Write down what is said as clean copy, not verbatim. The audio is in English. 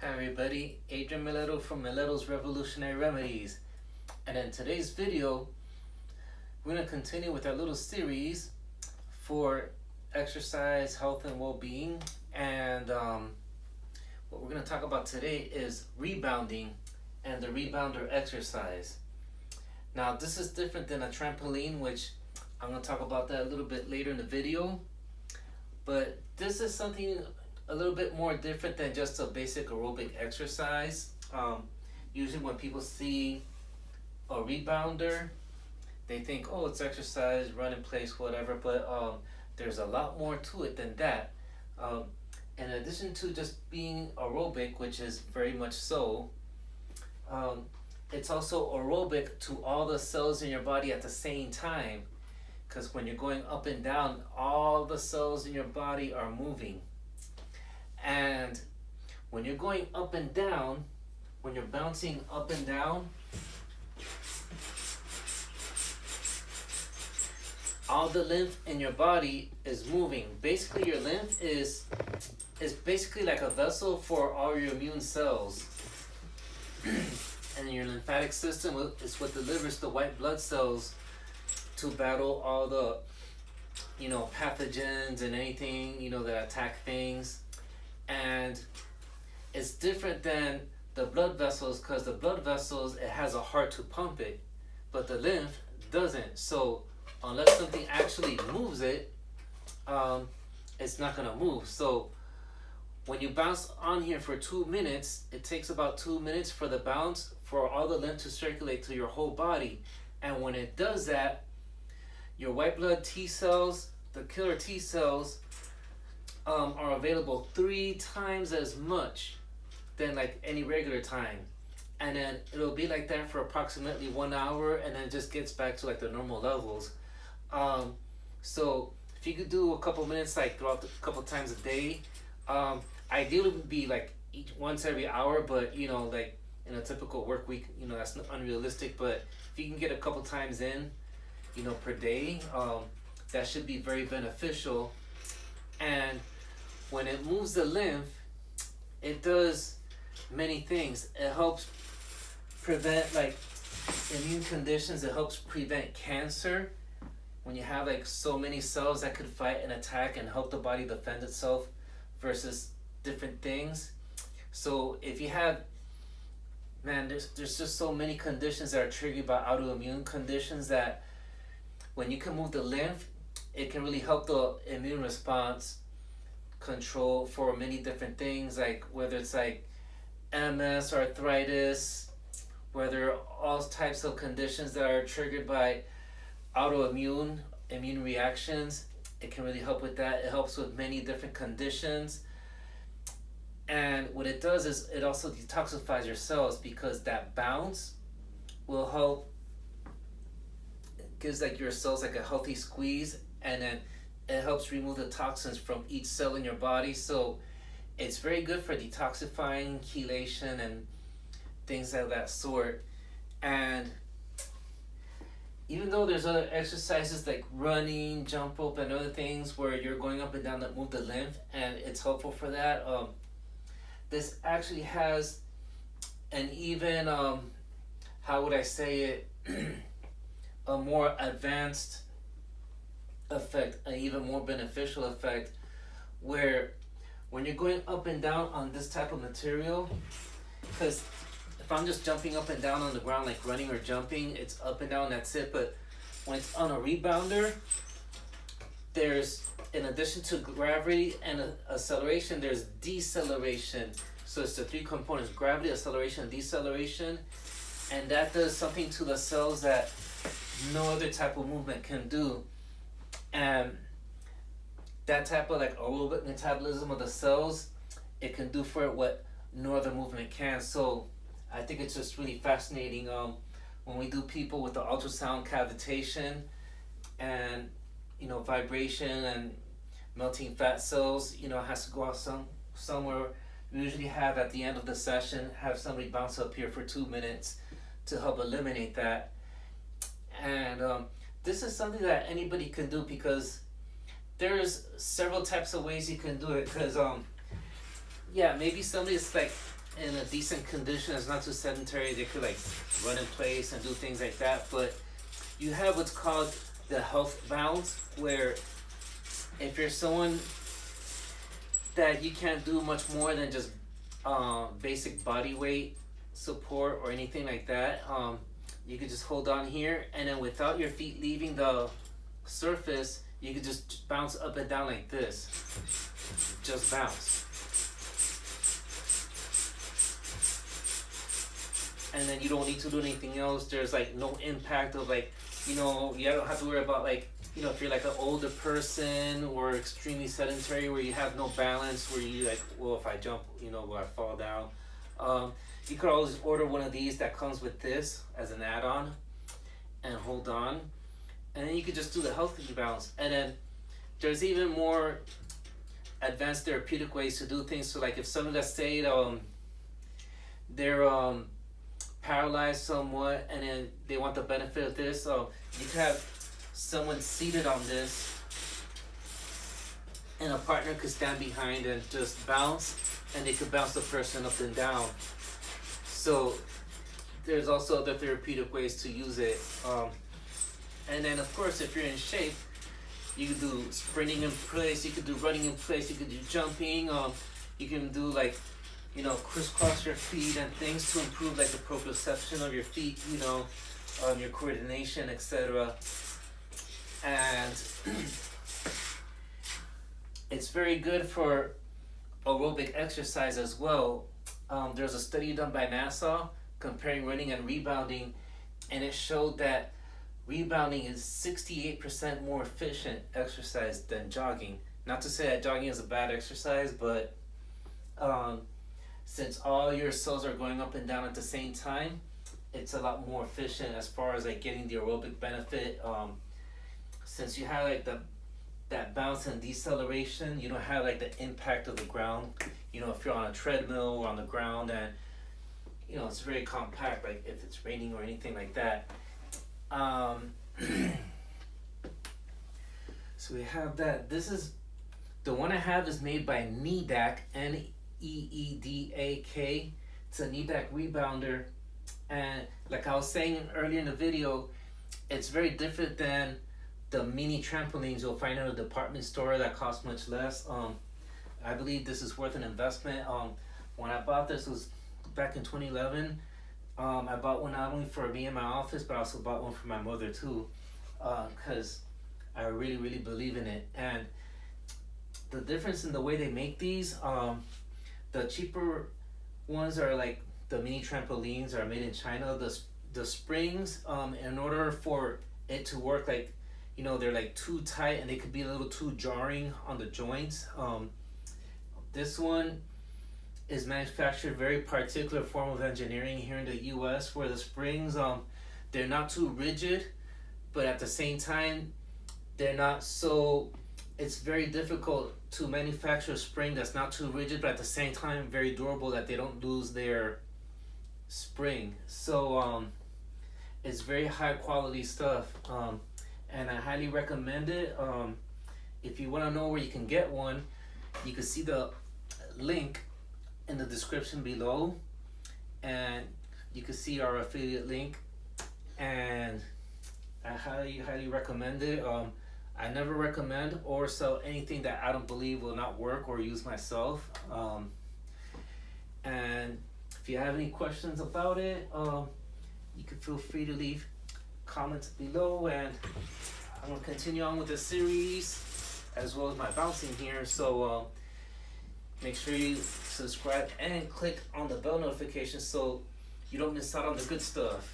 Hi everybody, Adrian Mileto from Mileto's Revolutionary Remedies. And in today's video, we're going to continue with our little series for exercise, health, and well-being. And what we're going to talk about today is rebounding and the rebounder exercise. Now, this is different than a trampoline, which I'm going to talk about that a little bit later in the video. But this is something a little bit more different than just a basic aerobic exercise. Usually when people see a rebounder, they think, oh, it's exercise, run in place, whatever, but there's a lot more to it than that. In addition to just being aerobic, which is very much so, it's also aerobic to all the cells in your body at the same time, because when you're going up and down, all the cells in your body are moving. And when you're going up and down, when you're bouncing up and down, all the lymph in your body is moving. Basically, your lymph is basically like a vessel for all your immune cells. And your lymphatic system is what delivers the white blood cells to battle all the, pathogens and anything, that attack things. And it's different than the blood vessels, because the blood vessels, it has a heart to pump it, but the lymph doesn't. So unless something actually moves it, it's not gonna move. So when you bounce on here for 2 minutes, it takes about 2 minutes for the bounce, for all the lymph to circulate to your whole body. And when it does that, your white blood T cells, the killer T cells, are available 3 times as much than like any regular time. And then it'll be like that for approximately 1 hour, and then it just gets back to like the normal levels. So if you could do a couple minutes like throughout a couple times a day, ideally would be like once every hour, but like in a typical work week, that's not unrealistic. But if you can get a couple times in, per day, that should be very beneficial. And when it moves the lymph, it does many things. It helps prevent like immune conditions. It helps prevent cancer. When you have like so many cells that could fight and attack and help the body defend itself versus different things. So if you have, there's just so many conditions that are triggered by autoimmune conditions that when you can move the lymph, it can really help the immune response control for many different things, like whether it's like MS, arthritis, whether all types of conditions that are triggered by immune reactions. It can really help with that. It helps with many different conditions. And what it does is it also detoxifies your cells, because that bounce will help, it gives like your cells like a healthy squeeze, and then it helps remove the toxins from each cell in your body. So it's very good for detoxifying, chelation, and things of that sort. And even though there's other exercises like running, jump rope, and other things where you're going up and down that move the lymph, and it's helpful for that, this actually has an even, how would I say it, a more advanced effect, an even more beneficial effect, where when you're going up and down on this type of material, because if I'm just jumping up and down on the ground like running or jumping, it's up and down, that's it. But when it's on a rebounder, there's, in addition to gravity and acceleration, there's deceleration. So it's the 3 components: gravity, acceleration, and deceleration. And that does something to the cells that no other type of movement can do. And that type of like aerobic metabolism of the cells, it can do for it what no other movement can. So I think it's just really fascinating. When we do people with the ultrasound cavitation and vibration and melting fat cells, it has to go out somewhere. We usually have at the end of the session, have somebody bounce up here for 2 minutes to help eliminate that. And this is something that anybody can do, because there's several types of ways you can do it. Because maybe somebody's like in a decent condition, it's not too sedentary, they could like run in place and do things like that. But you have what's called the health bounce, where if you're someone that you can't do much more than just basic body weight support or anything like that, you could just hold on here, and then without your feet leaving the surface, you could just bounce up and down like this. Just bounce. And then you don't need to do anything else. There's like no impact of like, you don't have to worry about like, if you're like an older person or extremely sedentary where you have no balance, where you like, well, if I jump, will I fall down? You could always order one of these that comes with this as an add-on and hold on. And then you could just do the healthy bounce. And then there's even more advanced therapeutic ways to do things. So like if someone, let's say they're paralyzed somewhat, and then they want the benefit of this, so you could have someone seated on this, and a partner could stand behind and just bounce, and they could bounce the person up and down. So there's also other therapeutic ways to use it. And then of course, if you're in shape, you could do sprinting in place, you could do running in place, you could do jumping, you can do like, crisscross your feet and things to improve like the proprioception of your feet, your coordination, etc. And it's very good for aerobic exercise as well. There's a study done by NASA comparing running and rebounding, and it showed that rebounding is 68% more efficient exercise than jogging. Not to say that jogging is a bad exercise, but since all your cells are going up and down at the same time, it's a lot more efficient as far as like getting the aerobic benefit. Since you have like that bounce and deceleration, you don't have like the impact of the ground. If you're on a treadmill or on the ground, and it's very compact, like if it's raining or anything like that. So we have that. This is the one I have is made by Needak, Needak. It's a Needak rebounder, and like I was saying earlier in the video, it's very different than the mini trampolines you'll find at a department store that cost much less. I believe this is worth an investment. When I bought this was back in 2011. I bought one not only for me in my office, but I also bought one for my mother too, because I really, really believe in it. And the difference in the way they make these, the cheaper ones are like the mini trampolines are made in China. The springs, in order for it to work, like, they're like too tight and they could be a little too jarring on the joints. This one is manufactured very particular form of engineering here in the US, where the springs, they're not too rigid, but at the same time, they're not so, it's very difficult to manufacture a spring that's not too rigid, but at the same time, very durable, that they don't lose their spring. So it's very high quality stuff, and I highly recommend it. If you want to know where you can get one, you can see the link in the description below, and you can see our affiliate link, and I highly recommend it. I never recommend or sell anything that I don't believe will not work or use myself. And if you have any questions about it, you can feel free to leave comments below, and I'm gonna continue on with the series as well as my bouncing here. So make sure you subscribe and click on the bell notification so you don't miss out on the good stuff.